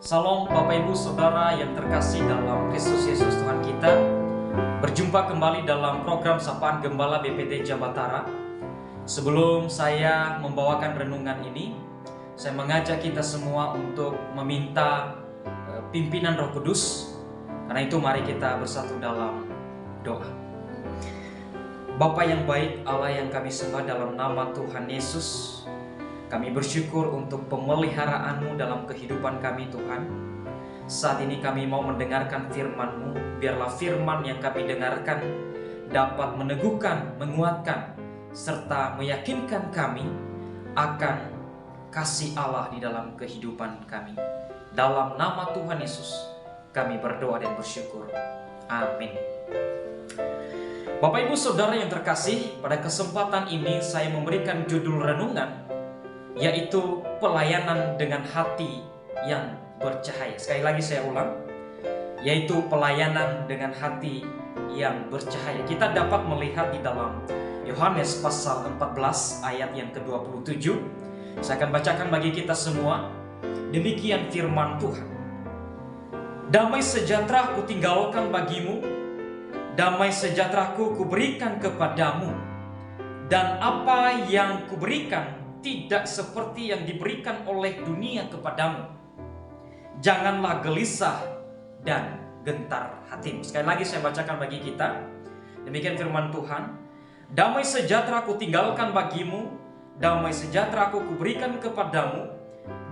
Salam Bapak Ibu Saudara yang terkasih dalam Kristus Yesus Tuhan kita. Berjumpa kembali dalam program Sapaan Gembala BPT Jabatara. Sebelum saya membawakan renungan ini, saya mengajak kita semua untuk meminta pimpinan Roh Kudus. Karena itu mari kita bersatu dalam doa. Bapa yang baik, Allah yang kami sembah, dalam nama Tuhan Yesus, kami bersyukur untuk pemeliharaanmu dalam kehidupan kami Tuhan. Saat ini kami mau mendengarkan firman-Mu. Biarlah firman yang kami dengarkan dapat meneguhkan, menguatkan, serta meyakinkan kami akan kasih Allah di dalam kehidupan kami. Dalam nama Tuhan Yesus kami berdoa dan bersyukur. Amin. Bapak Ibu Saudara yang terkasih, pada kesempatan ini saya memberikan judul renungan, yaitu pelayanan dengan hati yang bercahaya. Sekali lagi saya ulang, yaitu pelayanan dengan hati yang bercahaya. Kita dapat melihat di dalam Yohanes pasal 14 ayat yang ke-27. Saya akan bacakan bagi kita semua. Demikian firman Tuhan. Damai sejahtera ku tinggalkan bagimu, damai sejahteraku kuberikan kepadamu, dan apa yang kuberikan tidak seperti yang diberikan oleh dunia kepadamu. Janganlah gelisah dan gentar hatimu. Sekali lagi saya bacakan bagi kita. Demikian firman Tuhan. Damai sejahtera ku tinggalkan bagimu, damai sejahtera ku kuberikan kepadamu,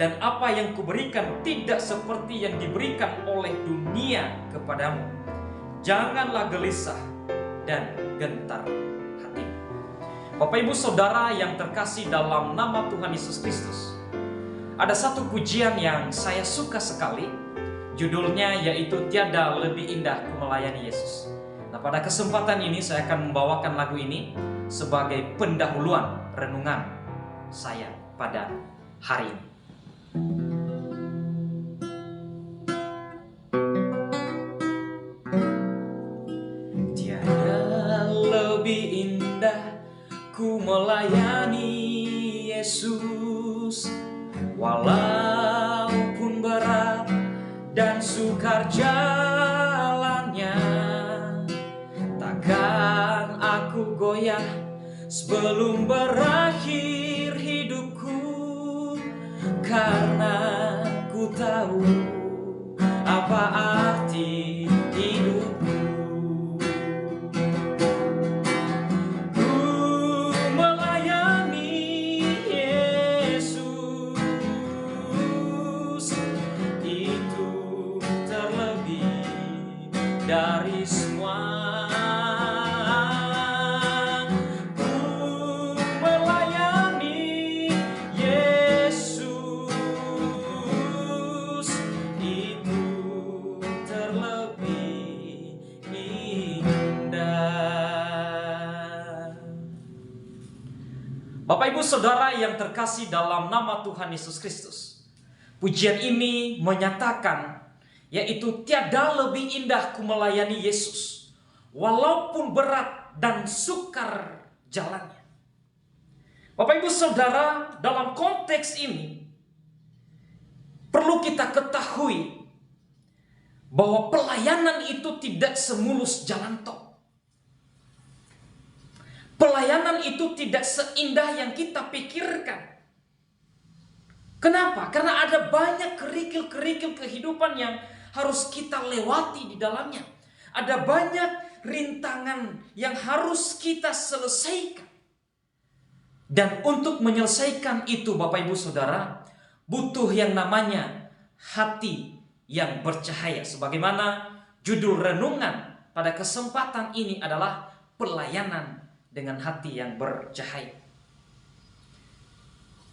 dan apa yang kuberikan tidak seperti yang diberikan oleh dunia kepadamu. Janganlah gelisah dan gentar hatimu. Bapak Ibu Saudara yang terkasih dalam nama Tuhan Yesus Kristus, ada satu pujian yang saya suka sekali. Judulnya yaitu Tiada Lebih Indah Ku Melayani Yesus. Nah, pada kesempatan ini saya akan membawakan lagu ini sebagai pendahuluan renungan saya pada hari ini. Tiada lebih indah ku melayani Yesus, walaupun berat dan sukar jalannya. Takkan aku goyah sebelum berakhir hidupku, karena ku tahu apa arti hidupku. Dari semua ku melayani Yesus, itu terlebih indah. Bapak Ibu Saudara yang terkasih dalam nama Tuhan Yesus Kristus, pujian ini menyatakan yaitu tiada lebih indah ku melayani Yesus, walaupun berat dan sukar jalannya. Bapak Ibu Saudara, dalam konteks ini perlu kita ketahui bahwa pelayanan itu tidak semulus jalan tol. Pelayanan itu tidak seindah yang kita pikirkan. Kenapa? Karena ada banyak kerikil-kerikil kehidupan yang harus kita lewati di dalamnya. Ada banyak rintangan yang harus kita selesaikan. Dan untuk menyelesaikan itu, Bapak Ibu Saudara, butuh yang namanya hati yang bercahaya. Sebagaimana judul renungan pada kesempatan ini adalah pelayanan dengan hati yang bercahaya.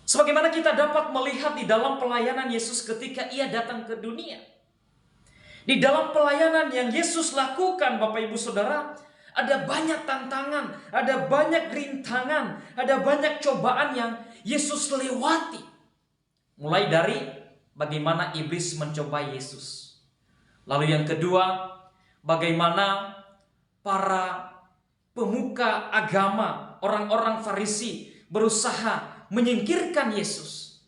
Sebagaimana kita dapat melihat di dalam pelayanan Yesus ketika Ia datang ke dunia. Di dalam pelayanan yang Yesus lakukan, Bapak Ibu Saudara, ada banyak tantangan, ada banyak rintangan, ada banyak cobaan yang Yesus lewati. Mulai dari bagaimana iblis mencoba Yesus. Lalu yang kedua, bagaimana para pemuka agama, orang-orang Farisi berusaha menyingkirkan Yesus.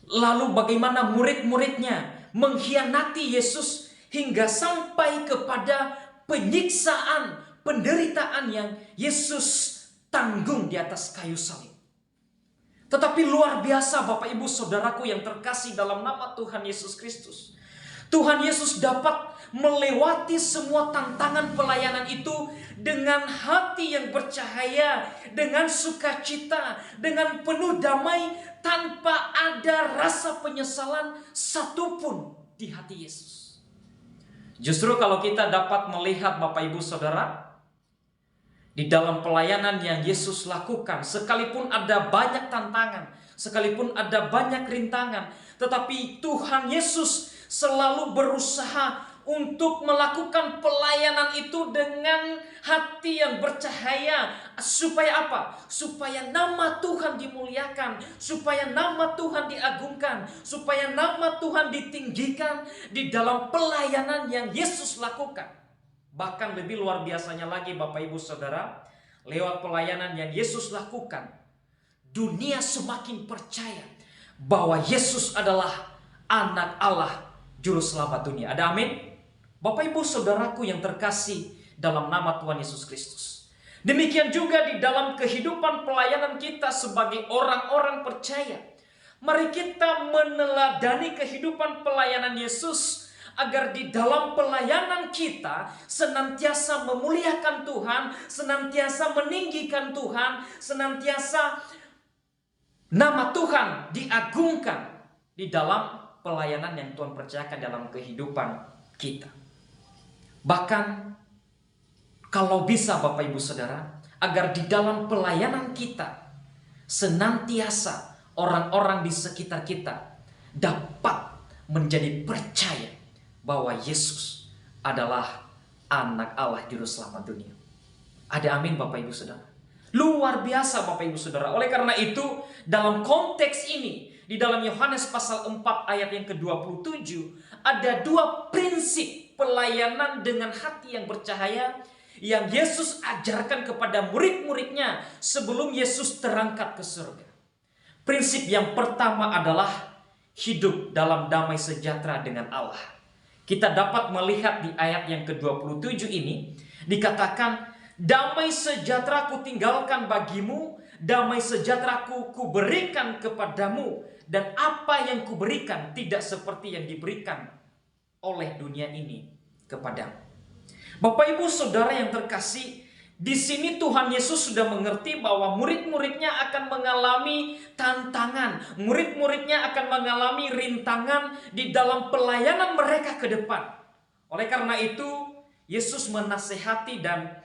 Lalu bagaimana murid-muridnya mengkhianati Yesus hingga sampai kepada penyiksaan, penderitaan yang Yesus tanggung di atas kayu salib. Tetapi luar biasa Bapak Ibu Saudaraku yang terkasih dalam nama Tuhan Yesus Kristus. Tuhan Yesus dapat melewati semua tantangan pelayanan itu dengan hati yang bercahaya, dengan sukacita, dengan penuh damai, tanpa ada rasa penyesalan satupun di hati Yesus. Justru kalau kita dapat melihat Bapak Ibu Saudara, di dalam pelayanan yang Yesus lakukan, sekalipun ada banyak tantangan, sekalipun ada banyak rintangan, tetapi Tuhan Yesus selalu berusaha untuk melakukan pelayanan itu dengan hati yang bercahaya. Supaya apa? Supaya nama Tuhan dimuliakan, supaya nama Tuhan diagungkan, supaya nama Tuhan ditinggikan di dalam pelayanan yang Yesus lakukan. Bahkan lebih luar biasanya lagi Bapak Ibu Saudara, lewat pelayanan yang Yesus lakukan, dunia semakin percaya bahwa Yesus adalah Anak Allah, Juru Selamat dunia. Ada amin? Bapak Ibu Saudaraku yang terkasih dalam nama Tuhan Yesus Kristus. Demikian juga di dalam kehidupan pelayanan kita sebagai orang-orang percaya. Mari kita meneladani kehidupan pelayanan Yesus, agar di dalam pelayanan kita senantiasa memuliakan Tuhan, senantiasa meninggikan Tuhan, senantiasa nama Tuhan diagungkan di dalam pelayanan yang Tuhan percayakan dalam kehidupan kita. Bahkan kalau bisa Bapak Ibu Saudara, agar di dalam pelayanan kita senantiasa orang-orang di sekitar kita dapat menjadi percaya bahwa Yesus adalah Anak Allah Juru Selamat dunia. Ada amin Bapak Ibu Saudara? Luar biasa Bapak Ibu Saudara. Oleh karena itu dalam konteks ini, di dalam Yohanes pasal 4 ayat yang ke-27, ada dua prinsip pelayanan dengan hati yang bercahaya yang Yesus ajarkan kepada murid-muridnya sebelum Yesus terangkat ke surga. Prinsip yang pertama adalah hidup dalam damai sejahtera dengan Allah. Kita dapat melihat di ayat yang ke-27 ini dikatakan, damai sejahtera ku tinggalkan bagimu, damai sejahtera ku berikan kepadamu, dan apa yang kuberikan tidak seperti yang diberikan oleh dunia ini kepadamu. Bapak Ibu Saudara yang terkasih, di sini Tuhan Yesus sudah mengerti bahwa murid-muridnya akan mengalami tantangan, murid-muridnya akan mengalami rintangan di dalam pelayanan mereka ke depan. Oleh karena itu, Yesus menasehati dan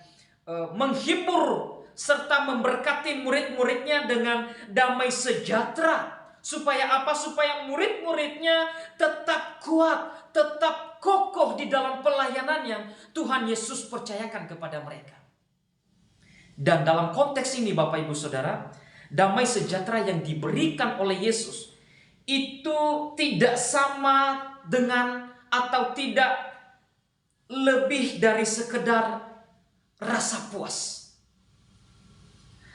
menghibur serta memberkati murid-muridnya dengan damai sejahtera. Supaya apa? Supaya murid-muridnya tetap kuat, tetap kokoh di dalam pelayanan yang Tuhan Yesus percayakan kepada mereka. Dan dalam konteks ini Bapak Ibu Saudara, damai sejahtera yang diberikan oleh Yesus itu tidak sama dengan atau tidak lebih dari sekedar rasa puas.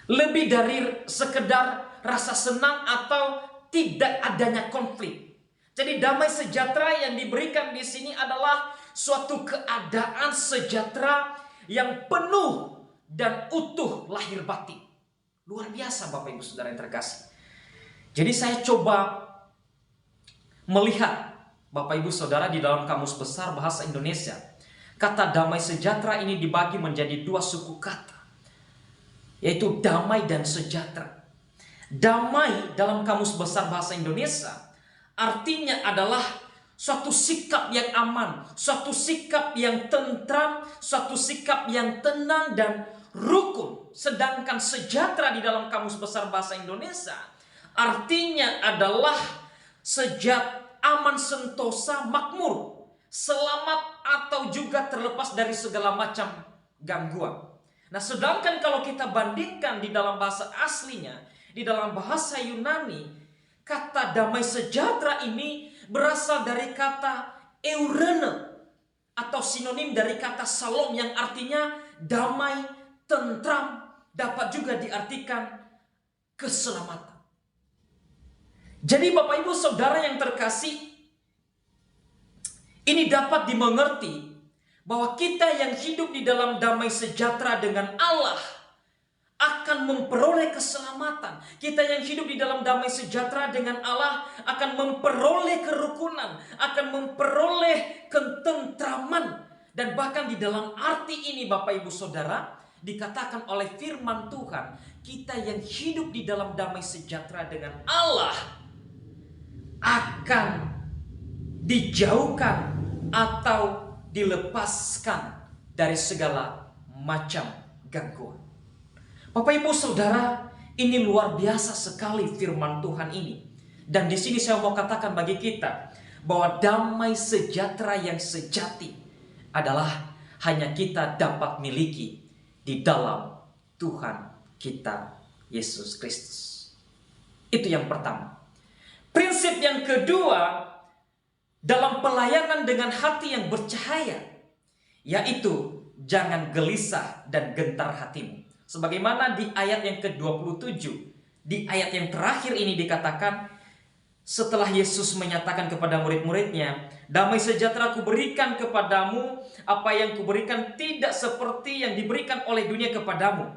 Lebih dari sekedar rasa senang atau tidak adanya konflik. Jadi damai sejahtera yang diberikan di sini adalah suatu keadaan sejahtera yang penuh dan utuh lahir batin. Luar biasa Bapak Ibu Saudara yang terkasih. Jadi saya coba melihat Bapak Ibu Saudara di dalam Kamus Besar Bahasa Indonesia. Kata damai sejahtera ini dibagi menjadi dua suku kata, yaitu damai dan sejahtera. Damai dalam Kamus Besar Bahasa Indonesia artinya adalah suatu sikap yang aman, suatu sikap yang tentram, suatu sikap yang tenang dan rukun. Sedangkan sejahtera di dalam Kamus Besar Bahasa Indonesia artinya adalah aman, sentosa, makmur, selamat atau juga terlepas dari segala macam gangguan. Nah, sedangkan kalau kita bandingkan di dalam bahasa aslinya, di dalam bahasa Yunani, kata damai sejahtera ini berasal dari kata eurene atau sinonim dari kata shalom yang artinya damai, tentram, dapat juga diartikan keselamatan. Jadi Bapak Ibu Saudara yang terkasih, ini dapat dimengerti bahwa kita yang hidup di dalam damai sejahtera dengan Allah akan memperoleh keselamatan. Kita yang hidup di dalam damai sejahtera dengan Allah akan memperoleh kerukunan, akan memperoleh ketentraman. Dan bahkan di dalam arti ini Bapak Ibu Saudara, dikatakan oleh firman Tuhan, kita yang hidup di dalam damai sejahtera dengan Allah akan dijauhkan atau dilepaskan dari segala macam gangguan. Bapak Ibu Saudara, ini luar biasa sekali firman Tuhan ini. Dan di sini saya mau katakan bagi kita bahwa damai sejahtera yang sejati adalah hanya kita dapat miliki di dalam Tuhan kita Yesus Kristus. Itu yang pertama. Prinsip yang kedua dalam pelayanan dengan hati yang bercahaya, yaitu jangan gelisah dan gentar hatimu. Sebagaimana di ayat yang ke-27, di ayat yang terakhir ini dikatakan, setelah Yesus menyatakan kepada murid-muridnya, damai sejahtera kuberikan kepadamu, apa yang kuberikan tidak seperti yang diberikan oleh dunia kepadamu.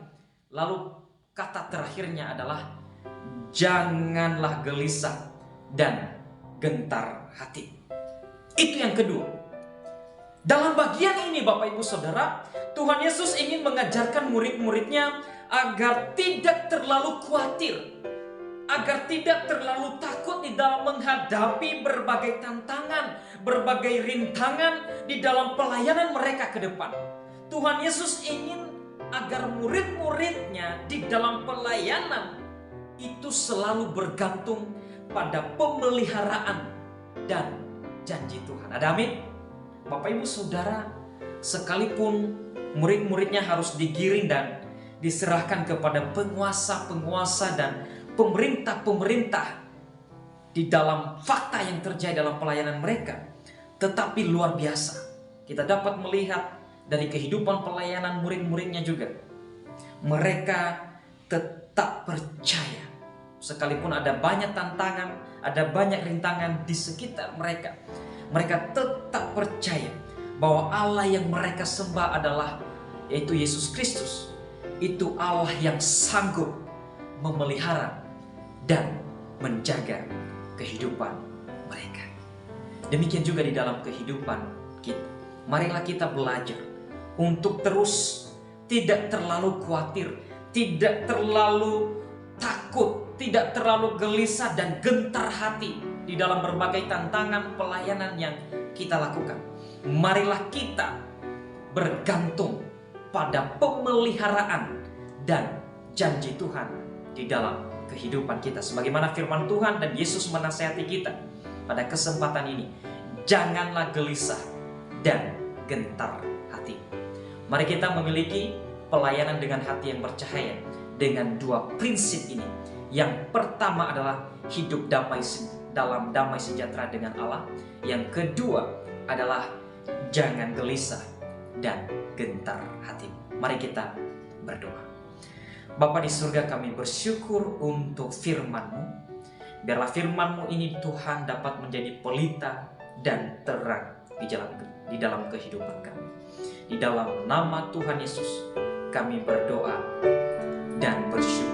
Lalu kata terakhirnya adalah, janganlah gelisah dan gentar hati. Itu yang kedua. Dalam bagian ini Bapak Ibu Saudara, Tuhan Yesus ingin mengajarkan murid-muridnya agar tidak terlalu khawatir, agar tidak terlalu takut di dalam menghadapi berbagai tantangan, berbagai rintangan di dalam pelayanan mereka ke depan. Tuhan Yesus ingin agar murid-muridnya di dalam pelayanan itu selalu bergantung pada pemeliharaan dan janji Tuhan. Ada amin? Bapak Ibu Saudara, sekalipun murid-muridnya harus digiring dan diserahkan kepada penguasa-penguasa dan pemerintah-pemerintah di dalam fakta yang terjadi dalam pelayanan mereka, tetapi luar biasa kita dapat melihat dari kehidupan pelayanan murid-muridnya juga, mereka tetap percaya sekalipun ada banyak tantangan, ada banyak rintangan di sekitar mereka. Mereka tetap percaya bahwa Allah yang mereka sembah adalah, yaitu Yesus Kristus. Itu Allah yang sanggup memelihara dan menjaga kehidupan mereka. Demikian juga di dalam kehidupan kita. Marilah kita belajar untuk terus tidak terlalu khawatir, tidak terlalu takut, tidak terlalu gelisah dan gentar hati di dalam berbagai tantangan pelayanan yang kita lakukan. Marilah kita bergantung pada pemeliharaan dan janji Tuhan di dalam kehidupan kita. Sebagaimana firman Tuhan dan Yesus menasihati kita pada kesempatan ini, janganlah gelisah dan gentar hati. Mari kita memiliki pelayanan dengan hati yang bercahaya dengan dua prinsip ini. Yang pertama adalah hidup dalam damai sejahtera dengan Allah. Yang kedua adalah jangan gelisah dan gentar hati. Mari kita berdoa. Bapa di surga, kami bersyukur untuk firman-Mu. Biarlah firman-Mu ini Tuhan dapat menjadi pelita dan terang di dalam kehidupan kami. Di dalam nama Tuhan Yesus kami berdoa dan bersyukur.